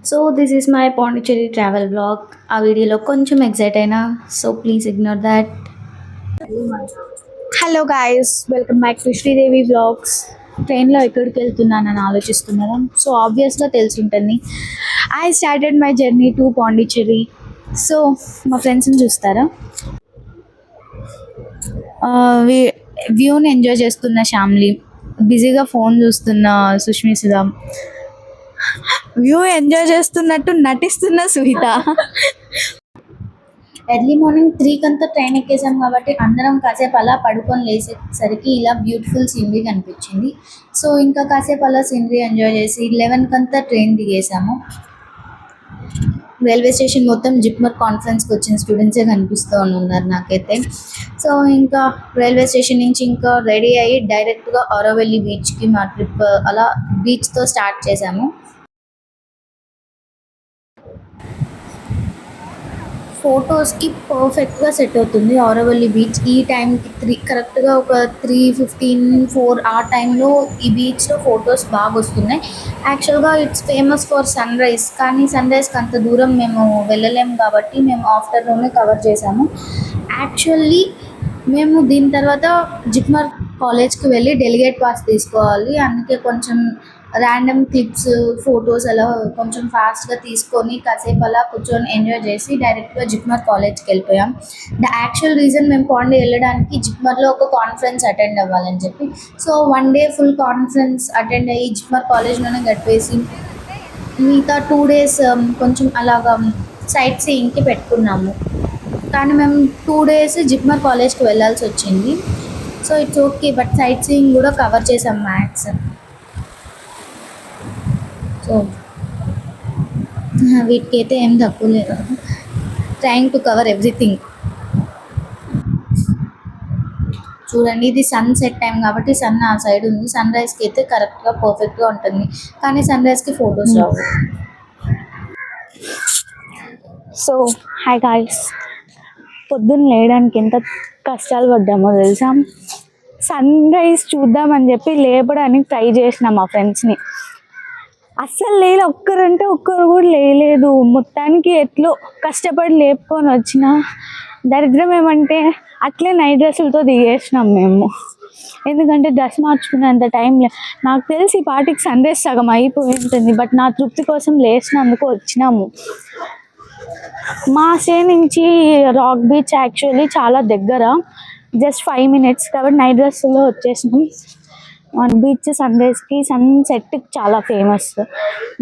So this is my Pondicherry travel blog. ఆ వీడియోలో కొంచెం ఎగ్జైట్ అయినా, so please ignore that. Hello guys, welcome back to Sridevi blogs. ట్రైన్లో ఎక్కడికి వెళ్తున్నానని ఆలోచిస్తున్నారా? సో ఆబ్వియస్గా తెలిసి ఉంటుంది. I started my journey to Pondicherry. So మా ఫ్రెండ్స్ని చూస్తారా? వ్యూని ఎంజాయ్ చేస్తున్న శ్యామ్లీ, బిజీగా ఫోన్ చూస్తున్న సుష్మిత, వ్యూ ఎంజాయ్ చేస్తున్నట్టు నటిస్తున్న సుహిత. ఎర్లీ మార్నింగ్ 3 కంతా ట్రైన్ ఎక్కేసాం కాబట్టి అందరం కాసేపు అలా పడుకొని లేసేసరికి ఇలా బ్యూటిఫుల్ సీనరీ కనిపించింది. సో ఇంకా కాసేపు అలా సీనరీ ఎంజాయ్ చేసి 11 కంతా ట్రైన్ దిగేసాము. రైల్వే స్టేషన్ మొత్తం జిప్మర్ కాన్ఫరెన్స్కి వచ్చిన స్టూడెంట్సే కనిపిస్తూ ఉన్నారు నాకైతే. సో ఇంకా రైల్వే స్టేషన్ నుంచి ఇంకా రెడీ అయ్యి డైరెక్ట్గా ఆరోవెల్లి బీచ్కి మా ట్రిప్ అలా బీచ్తో స్టార్ట్ చేసాము. ఫొటోస్కి పర్ఫెక్ట్గా సెట్ అవుతుంది ఆరోవెల్లి బీచ్. ఈ టైంకి కరెక్ట్గా ఒక 3:15, 4 ఆ టైంలో ఈ బీచ్లో ఫొటోస్ బాగా వస్తున్నాయి. యాక్చువల్గా it's famous for sunrise, కానీ సన్ రైజ్కి అంత దూరం మేము వెళ్ళలేము కాబట్టి మేము ఆఫ్టర్నూనే కవర్ చేసాము. యాక్చువల్లీ మేము దీని తర్వాత జిప్మర్ కాలేజ్కి వెళ్ళి డెలిగేట్ పాస్ తీసుకోవాలి. అందుకే కొంచెం ర్యాండమ్ క్లిప్స్, ఫొటోస్ అలా కొంచెం ఫాస్ట్గా తీసుకొని కాసేపు అలా కూర్చొని ఎంజాయ్ చేసి డైరెక్ట్గా జిప్మర్ కాలేజ్కి వెళ్ళిపోయాం. ద యాక్చువల్ రీజన్ మేము పాండి వెళ్ళడానికి జిప్మర్లో ఒక కాన్ఫరెన్స్ అటెండ్ అవ్వాలని చెప్పి. So 1 day full conference attend అయ్యి జిప్మర్ కాలేజ్లోనే గడిపేసి మిగతా 2 డేస్ కొంచెం అలాగా సైట్ సీయింగ్కి పెట్టుకున్నాము. కానీ మేము 2 డేస్ జిప్మర్ కాలేజ్కి వెళ్ళాల్సి వచ్చింది. So it's okay, but sight seeing కూడా కవర్ చేసాం మ్యాక్స్. సో వీటికైతే ఏం తక్కువ లేదు, ట్రైంగ్ టు కవర్ ఎవ్రీథింగ్. చూడండి, ఇది సన్సెట్ టైం కాబట్టి సన్ ఆ సైడ్ ఉంది. సన్ రైజ్కి అయితే కరెక్ట్గా పర్ఫెక్ట్గా ఉంటుంది, కానీ సన్ రైజ్కి ఫొటోస్ రావు. సో హాయ్ గాయ్స్, పొద్దున్న లేయడానికి ఎంత కష్టాలు పడ్డామో తెలుసా. సన్ రైజ్ చూద్దామని చెప్పి లేపడానికి ట్రై చేసిన మా ఫ్రెండ్స్ని, అస్సలు లేలే. ఒక్కరంటే ఒక్కరు కూడా లేలేదు. మొత్తానికి ఎట్లో కష్టపడి లేపుకొని వచ్చిన. దరిద్రం ఏమంటే అట్లే నైట్ డ్రెస్సులతో దిగేసినాం మేము, ఎందుకంటే డ్రెస్ మార్చుకునేంత టైం నాకు తెలిసి ఈ పాటికి సన్ రైజ్ సగం అయిపోయి ఉంటుంది. బట్ నా తృప్తి కోసం లేచినందుకు వచ్చినాము. మా స్టే నుంచి రాక్ బీచ్ యాక్చువల్లీ చాలా దగ్గర, జస్ట్ 5 minutes కాబట్టి నైట్ డ్రెస్సులో వచ్చేసినాం. బీచ్ సన్ రైజ్కి సన్సెట్కి చాలా famous.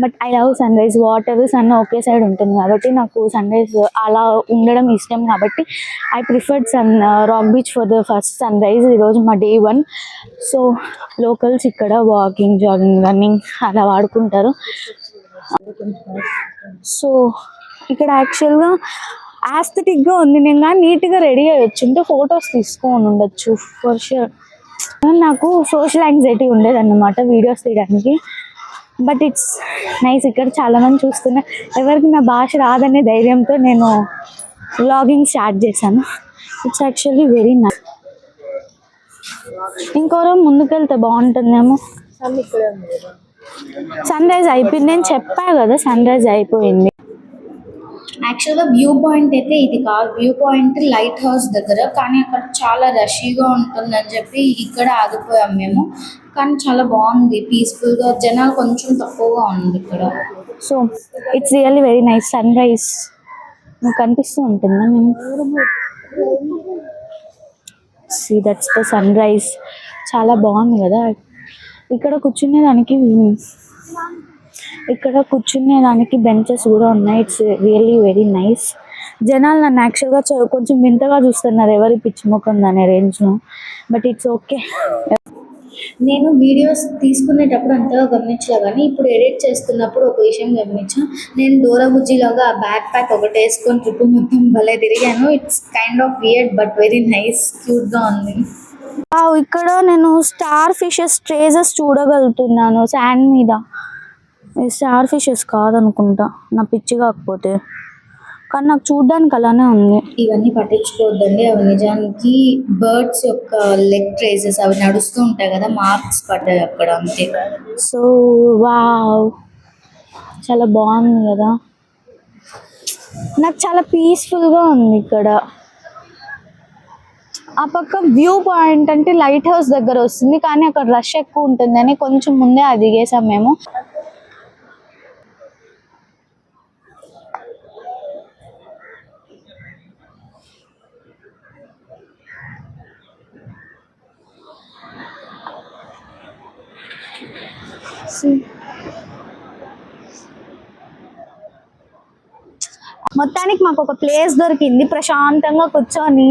But I love sunrise. Water sun ఒకే సైడ్ ఉంటుంది కాబట్టి నాకు సన్ రైజ్ అలా ఉండడం ఇష్టం కాబట్టి I preferred rock beach for the first sunrise. ఈరోజు మా day 1. సో లోకల్స్ ఇక్కడ వాకింగ్, జాగింగ్, రన్నింగ్ అలా వాడుకుంటారు. సో ఇక్కడ యాక్చువల్గా యాస్థెటిక్గా ఉంది. నేను కానీ నీట్గా రెడీ అయ్యొచ్చు ఉంటే ఫొటోస్ తీసుకొని ఉండొచ్చు ఫర్ ష్యూర్. నాకు సోషల్ యాంగ్జైటీ ఉండేదన్నమాట వీడియోస్ తీయడానికి. But it's nice. ఇక్కడ చాలామంది చూస్తున్నా, ఎవరికి నా భాష రాదనే ధైర్యంతో నేను వ్లాగింగ్ స్టార్ట్ చేశాను. It's actually very nice. ఇంకోరో ముందుకెళ్తే బాగుంటుందేమో. సన్ రైజ్ అయిపోయింది, నేను చెప్పా కదా సన్ రైజ్ అయిపోయింది. యాక్చువల్గా వ్యూ పాయింట్ అయితే ఇది కాదు. వ్యూ పాయింట్ లైట్ హౌస్ దగ్గర, కానీ అక్కడ చాలా రషీగా ఉంటుందని చెప్పి ఇక్కడ ఆగిపోయాం మేము. కానీ చాలా బాగుంది, పీస్ఫుల్గా, జనాలు కొంచెం తక్కువగా ఉంది ఇక్కడ. So it's really very nice. Sunrise మీకు కనిపిస్తూ ఉంటుందా? నేను see that's the sunrise. చాలా బాగుంది కదా. ఇక్కడ కూర్చునేదానికి బెంచెస్ కూడా ఉన్నాయి. It's really very nice. జనాలు నన్ను యాక్చువల్గా కొంచెం వింతగా చూస్తున్నారు, ఎవరి పిచ్చి ముఖం అనే రేంజ్లో. But it's okay. నేను వీడియోస్ తీసుకునేటప్పుడు అంతగా గమనించలే, కానీ ఇప్పుడు ఎడిట్ చేస్తున్నప్పుడు ఒక విషయం గమనించా. నేను డోరా బుజ్జిలాగా ఆ బ్యాక్ ప్యాక్ ఒకటి వేసుకొని ట్రిప్ మొత్తం భలే తిరిగాను. It's kind of weird but very nice, క్యూట్గా ఉంది. ఇక్కడ నేను స్టార్ ఫిషెస్ ట్రేజెస్ చూడగలుగుతున్నాను శాండ్ మీద. స్టార్ ఫిషెస్ కాదనుకుంటా, నా పిచ్చి కాకపోతే, కానీ నాకు చూడడానికి అలానే ఉంది. ఇవన్నీ పట్టించుకోవద్దండి, అవి నిజానికి బర్డ్స్ యొక్క లెగ్ ట్రేసెస్. అవి నడుస్తూ ఉంటాయి కదా, మార్క్స్ పడ్డాయి అక్కడ అంతే. సో వావ్, చాలా బాగుంది కదా, నాకు చాలా పీస్ఫుల్గా ఉంది ఇక్కడ. ఆ పక్క వ్యూ పాయింట్ అంటే లైట్ హౌస్ దగ్గర వస్తుంది, కానీ అక్కడ రష్ ఎక్కువ ఉంటుందని కొంచెం ముందే అది దిగేసాం మేము. మొత్తానికి మాకు ఒక ప్లేస్ దొరికింది, ప్రశాంతంగా కూర్చొని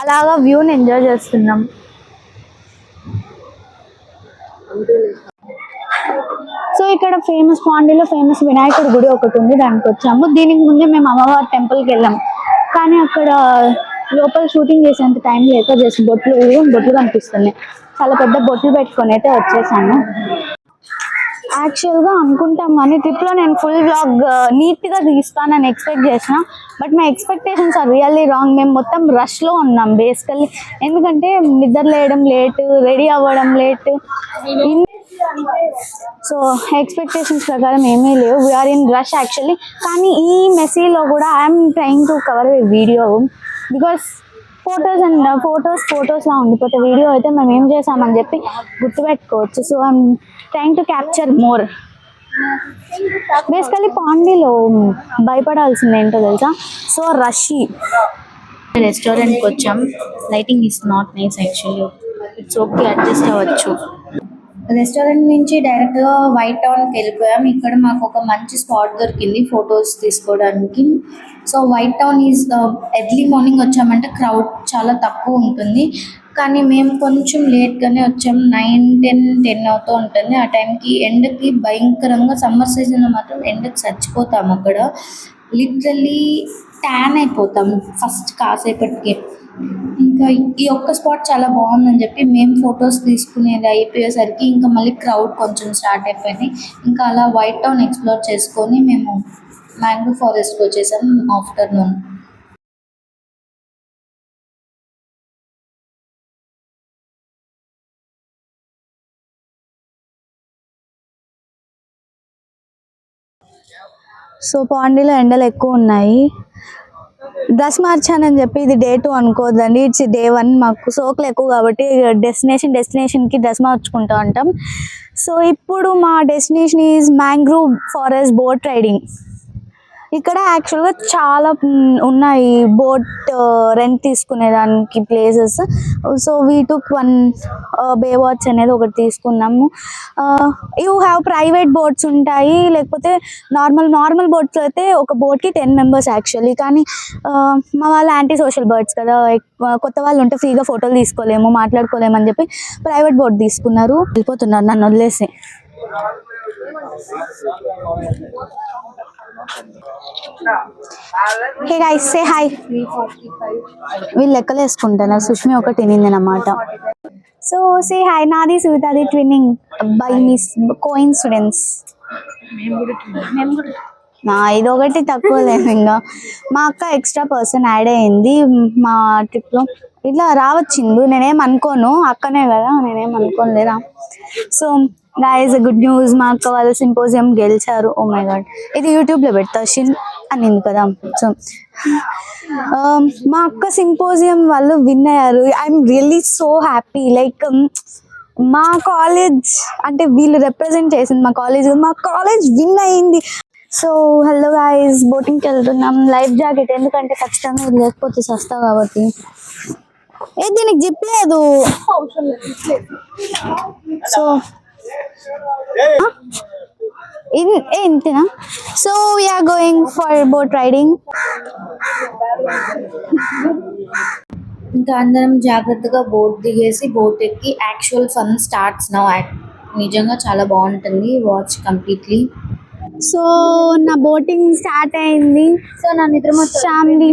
అలాగా వ్యూని ఎంజాయ్ చేస్తున్నాం. సో ఇక్కడ ఫేమస్ పాండీలో ఫేమస్ వినాయకుడి గుడి ఒకటి ఉంది, దానికి వచ్చాము. దీనికి ముందే మేము అమ్మవారి టెంపుల్కి వెళ్ళాం, కానీ అక్కడ లోపల షూటింగ్ చేసేంత టైం లేక జస్ట్ బొట్లు కనిపిస్తున్నాయి. చాలా పెద్ద బొట్లు పెట్టుకొని అయితే వచ్చేసాను. యాక్చువల్గా అనుకుంటాం కానీ ట్రిప్లో నేను ఫుల్ వ్లాగ్ నీట్గా తీస్తానని ఎక్స్పెక్ట్ చేసిన, but my expectations are really wrong. మేము మొత్తం రష్లో ఉన్నాం బేసికల్లీ, ఎందుకంటే నిద్ర లేయడం లేట్, రెడీ అవ్వడం లేట్. సో ఎక్స్పెక్టేషన్స్ ప్రకారం ఏమీ లేవు, వీఆర్ ఇన్ రష్ యాక్చువల్లీ. కానీ ఈ మెస్సీలో కూడా I'm trying to cover a video, because ఫొటోస్లా ఉండిపోతే వీడియో అయితే మేము ఏం చేసామని చెప్పి గుర్తుపెట్టుకోవచ్చు. So I'm trying to capture more. Basically పాండీలో భయపడాల్సింది ఏంటో తెలుసా, సో రషీ. రెస్టారెంట్కి వచ్చాం, lighting is not nice actually, it's okay, adjust అవ్వచ్చు. రెస్టారెంట్ నుంచి డైరెక్ట్గా వైట్ టౌన్కి వెళ్ళిపోయాం. ఇక్కడ మాకు ఒక మంచి స్పాట్ దొరికింది ఫొటోస్ తీసుకోవడానికి. So white town is early morning వచ్చామంటే క్రౌడ్ చాలా తక్కువ ఉంటుంది, కానీ మేము కొంచెం లేట్గానే వచ్చాం. 9-10 అవుతూ ఉంటుంది. ఆ టైంకి ఎండకి భయంకరంగా, సమ్మర్ సీజన్లో మాత్రం ఎండకి చచ్చిపోతాం. అక్కడ లిటరల్లీ ట్యాన్ అయిపోతాం ఫస్ట్ కాసేపటికి. ఇంకా ఈ ఒక్క స్పాట్ చాలా బాగుందని చెప్పి మేము ఫొటోస్ తీసుకునేది అయిపోయేసరికి ఇంకా మళ్ళీ క్రౌడ్ కొంచెం స్టార్ట్ అయిపోయింది. ఇంకా అలా వైట్ టౌన్ ఎక్స్ప్లోర్ చేసుకొని మేము మ్యాంగ్రో ఫారెస్ట్కి వచ్చేసాం ఆఫ్టర్నూన్. సో పాండీలో ఎండలు ఎక్కువ ఉన్నాయి. డ్రెస్ మార్చానని చెప్పి ఇది Day 2 అనుకోవద్దండి, ఇట్స్ Day 1. మాకు సోకులు ఎక్కువ కాబట్టి డెస్టినేషన్కి డ్రెస్ మార్చుకుంటూ ఉంటాం. సో ఇప్పుడు మా destination is mangrove forest boat riding. ఇక్కడ యాక్చువల్గా చాలా ఉన్నాయి బోట్ రెంట్ తీసుకునేదానికి places. So we took one bay watch అనేది ఒకటి తీసుకున్నాము. యూ హ్యావ్ ప్రైవేట్ బోట్స్ ఉంటాయి, లేకపోతే నార్మల్ బోట్స్ అయితే ఒక బోట్కి 10 members యాక్చువల్లీ. కానీ మా వాళ్ళు యాంటీ సోషల్ బర్డ్స్ కదా, కొత్త వాళ్ళు ఉంటే ఫ్రీగా ఫోటోలు తీసుకోలేము, మాట్లాడుకోలేము అని చెప్పి ప్రైవేట్ బోట్ తీసుకున్నారు. వెళ్ళిపోతున్నారు నన్ను వదిలేసి. Hey guys, say hi. వీళ్ళు లెక్కలు వేసుకుంటున్నారు, సుష్మి ఒకటి తినింది అన్నమాట. సో సే హాయ్, నాది సువితాది ట్విన్నింగ్ బై మిస్ కోఇన్సిడెన్స్. ఇది ఒకటి తక్కువ లేదు. ఇంకా మా అక్క ఎక్స్ట్రా పర్సన్ యాడ్ అయ్యింది మా ట్రిప్లో. ఇట్లా రావచ్చింది, నేనేం అనుకోను, అక్కనే కదా, నేనేం అనుకోను లేదా. సో గైస్ గుడ్ న్యూస్, మా అక్క వాళ్ళు సింపోజియం గెలిచారు. ఓ మై గాడ్, ఇది యూట్యూబ్లో పెడతా షిన్ అనింది కదా. సో మా అక్క సింపోజియం వాళ్ళు విన్ అయ్యారు. I'm really so happy. Like మా కాలేజ్ అంటే వీళ్ళు రిప్రజెంట్ చేసింది మా కాలేజ్ విన్ అయింది. సో హలో గైస్, బోటింగ్కి వెళ్తున్నాం. లైఫ్ జాకెట్ ఎందుకంటే ఖచ్చితంగా లేకపోతే సస్తా కాబట్టి. దీనికి జిప్ లేదు. సో ఇంతేనా. So we are going for boat riding. ఇంకా అందరం జాగ్రత్తగా బోట్ దిగేసి బోట్ ఎక్కి యాక్చువల్ ఫన్ స్టార్ట్స్ నౌ. నిజంగా చాలా బాగుంటుంది, వాచ్ కంప్లీట్లీ. సో నా బోటింగ్ స్టార్ట్ అయింది. సో నా నిద్ర family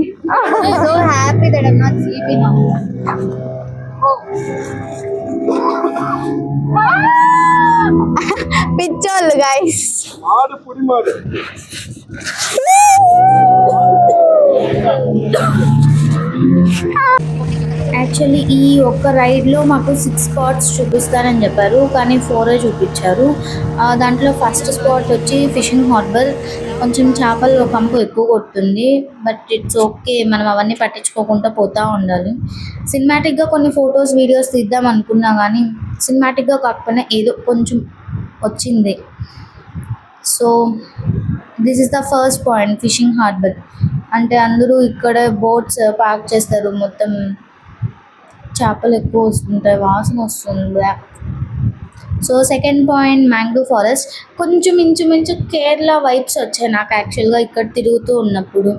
so happy that I'm not sleeping now. పిచ్చోళ్ళు గైస్. యాక్చువల్లీ ఈ ఒక్క రైడ్లో మాకు 6 స్పాట్స్ చూపిస్తారని చెప్పారు, కానీ 4 చూపించారు. దాంట్లో ఫస్ట్ స్పాట్ వచ్చి ఫిషింగ్ హార్బర్. కొంచెం చేపలు కంపు ఎక్కువ కొడుతుంది, బట్ ఇట్స్ ఓకే, మనం అవన్నీ పట్టించుకోకుండా పోతూ ఉండాలి. సినిమాటిక్గా కొన్ని ఫొటోస్ వీడియోస్ తీద్దాం అనుకున్నా కానీ సినిమాటిక్గా కాకపోయినా ఏదో కొంచెం వచ్చింది. So this is the first point, fishing harbour. అంటే అందరూ ఇక్కడ బోట్స్ పార్క్ చేస్తారు, మొత్తం చేపలు ఎక్కువ వస్తుంటాయి, వాసన వస్తుంది. So second point mangrove forest. కొంచెం ఇంచుమించు కేరళ వైబ్స్ వచ్చాయి నాకు యాక్చువల్గా ఇక్కడ తిరుగుతూ ఉన్నప్పుడు.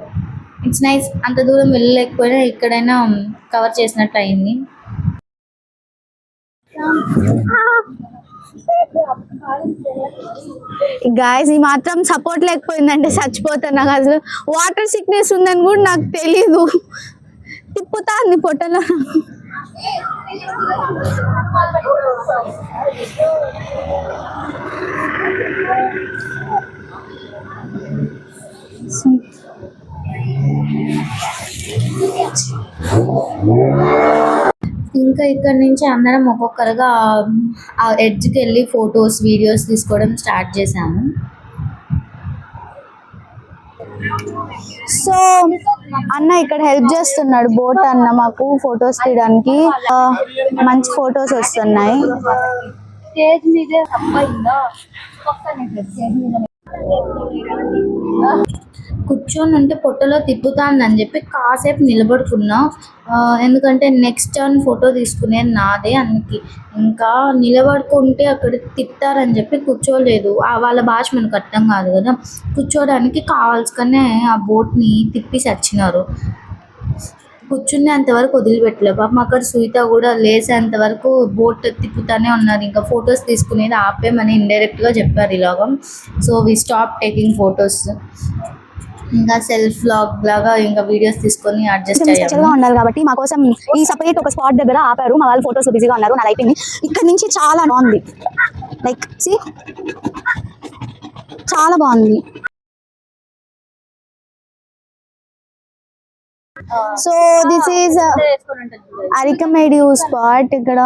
It's nice. అంత దూరం వెళ్ళలేకపోయినా ఇక్కడైనా కవర్ చేసినట్టు అయింది. గాయస్ ఈ మాత్రం సపోర్ట్ లేకపోయిందంటే చచ్చిపోతాను. నాకు అసలు వాటర్ సిక్నెస్ ఉందని కూడా నాకు తెలీదు. తిప్పుతా అంది పొట్టలో. ఇంకా ఇక్కడ నుంచి అందరం ఒక్కొక్కరుగా ఆ ఎడ్జ్కి వెళ్ళి ఫొటోస్ వీడియోస్ తీసుకోవడం స్టార్ట్ చేసాము. సో అన్న ఇక్కడ హెల్ప్ చేస్తున్నాడు, బోట్ అన్న మాకు ఫొటోస్ తీయడానికి. మంచి ఫొటోస్ వస్తున్నాయి. స్టేజ్ మీదే కూర్చొని ఉంటే పొట్టలో తిప్పుతానని చెప్పి కాసేపు నిలబడుకున్నా, ఎందుకంటే నెక్స్ట్ టర్న్ ఫోటో తీసుకునేది నాదే. అందుకే ఇంకా నిలబడుకుంటే అక్కడ తిప్పుతారని చెప్పి కూర్చోలేదు. వాళ్ళ భాష మనకు అర్థం కాదు కదా, కూర్చోడానికి కావాల్సుకనే ఆ బోట్ని తిప్పి సచ్చినారు. కూర్చునేంతవరకు వదిలిపెట్టలే పాపం. అక్కడ సునీత కూడా లేసేంత వరకు బోట్ తిప్పుతానే ఉన్నారు. ఇంకా ఫొటోస్ తీసుకునేది ఆపేమని ఇండైరెక్ట్గా చెప్పారు ఇలాగా. So we stop taking photos. ఇంకా సెల్ఫ్ వ్లాగ్ లాగా ఇంకా వీడియోస్ తీసుకొని అడ్జస్ట్ అయ్యాము. ఉండాలి కాబట్టి మా కోసం ఈ సపరేట్ ఒక స్పాట్ దగ్గర ఆపారు. మా వాళ్ళు ఫొటోస్ బిజీగా ఉన్నారు. నా లైఫ్ ఇక్కడ నుంచి చాలా బాగుంది. లైక్ చాలా బాగుంది. So this is Arikamedu spot. ఇక్కడ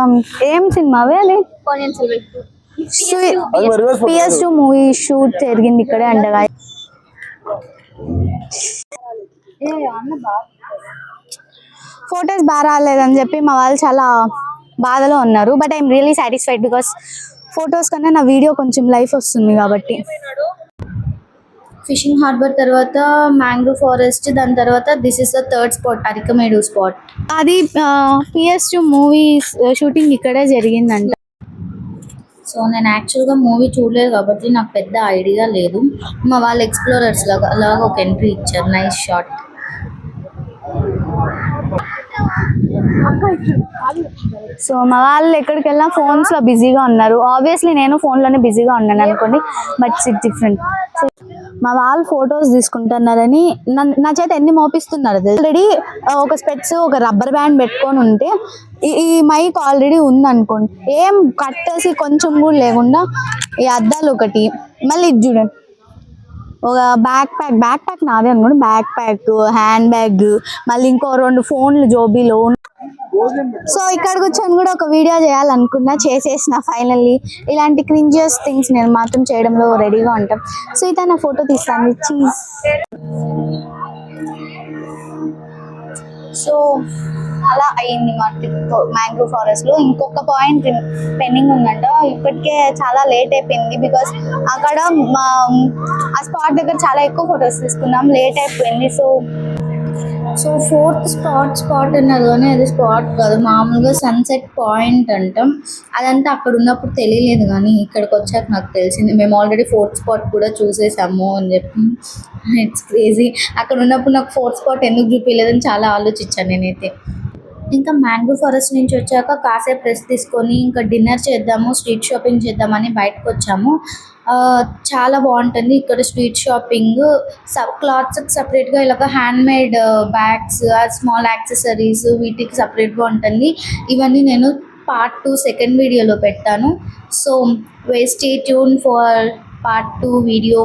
ఏం సినిమా అది? PS2 మూవీ షూట్ జరిగింది ఇక్కడే అంటగా. ఫొటోస్ బాగా రాలేదని చెప్పి మా వాళ్ళు చాలా బాధలో ఉన్నారు. But I'm really satisfied because photos కన్నా నా వీడియో కొంచెం లైఫ్ వస్తుంది కాబట్టి. ఫిషింగ్ హార్బర్ తర్వాత మ్యాంగ్రూవ్ ఫారెస్ట్, దాని తర్వాత this is the third spot, Arikamedu spot. అది PS2 మూవీ షూటింగ్ ఇక్కడే జరిగిందంట. సో నేను యాక్చువల్గా మూవీ చూడలేదు కాబట్టి నాకు పెద్ద ఐడియా లేదు. మా వాళ్ళు ఎక్స్ప్లోరర్స్ లాగా ఒక ఎంట్రీ ఇచ్చారు. Nice shot. సో మా వాళ్ళు ఎక్కడికి వెళ్ళినా ఫోన్స్ లో బిజీగా ఉన్నారు. ఆబ్వియస్లీ నేను ఫోన్ లోనే బిజీగా ఉన్నాను అనుకోండి, బట్ ఇట్స్ డిఫరెంట్. సో మా వాళ్ళు ఫొటోస్ తీసుకుంటున్నారని నా చేత ఎన్ని మోపిస్తున్నారు. ఆల్రెడీ ఒక స్పెట్స్ ఒక రబ్బర్ బ్యాండ్ పెట్టుకొని ఉంటే ఈ మైక్ ఆల్రెడీ ఉందనుకోండి, ఏం కట్టేసి కొంచెం కూడా లేకుండా ఈ అద్దాలు ఒకటి, మళ్ళీ ఇది చూడండి ఒక బ్యాక్ ప్యాక్ నాదే అనుకోండి, బ్యాక్ ప్యాక్, హ్యాండ్ బ్యాగ్, మళ్ళీ ఇంకో 2 ఫోన్లు జోబీలో. సో ఇక్కడ కూర్చొని కూడా ఒక వీడియో చేయాలనుకున్నా, చేసేసిన ఫైనల్లీ. ఇలాంటి క్రింజియస్ థింగ్స్ నేను మాత్రం చేయడంలో రెడీగా ఉంటాం. సో ఇత నా ఫోటో తీస్తాను చీజ్. సో అలా అయ్యింది మా ట్రిప్ మ్యాంగ్రూవ్ ఫారెస్ట్ లో. ఇంకొక పాయింట్ పెండింగ్ ఉందంట, ఇప్పటికే చాలా లేట్ అయిపోయింది బికాస్ అక్కడ ఆ స్పాట్ దగ్గర చాలా ఎక్కువ ఫొటోస్ తీసుకున్నాం, లేట్ అయిపోయింది. సో ఫోర్త్ స్పాట్ అన్నారు కానీ అది స్పాట్ కాదు, మామూలుగా సన్సెట్ పాయింట్ అంటాం. అదంతా అక్కడ ఉన్నప్పుడు తెలియలేదు, కానీ ఇక్కడికి వచ్చాక నాకు తెలిసింది. మేము ఆల్రెడీ ఫోర్త్ స్పాట్ కూడా చూసేసాము అని చెప్పి. It's crazy. అక్కడ ఉన్నప్పుడు నాకు ఫోర్త్ స్పాట్ ఎందుకు చూపించలేదని చాలా ఆలోచించాను నేనైతే. ఇంకా మ్యాంగ్రూవ్ ఫారెస్ట్ నుంచి వచ్చాక కాసేపు రెస్ట్ తీసుకొని ఇంకా డిన్నర్ చేద్దాము, స్ట్రీట్ షాపింగ్ చేద్దామని బయటకు వచ్చాము. చాలా బాగుంటుంది ఇక్కడ స్ట్రీట్ షాపింగ్. క్లాత్స్కి సపరేట్గా ఇలాగ hand made bags, small accessories, వీటికి సపరేట్గా ఉంటుంది. ఇవన్నీ నేను పార్ట్ 2 సెకండ్ వీడియోలో పెట్టాను. So stay tune for part 2 video.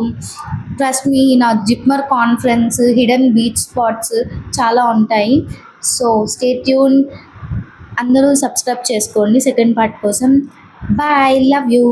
Trust me, నా JIPMER conference, hidden beach spots చాలా ఉంటాయి. సో స్టే ట్యూన్, అందరూ సబ్స్క్రైబ్ చేసుకోండి సెకండ్ పార్ట్ కోసం. Bye, love you.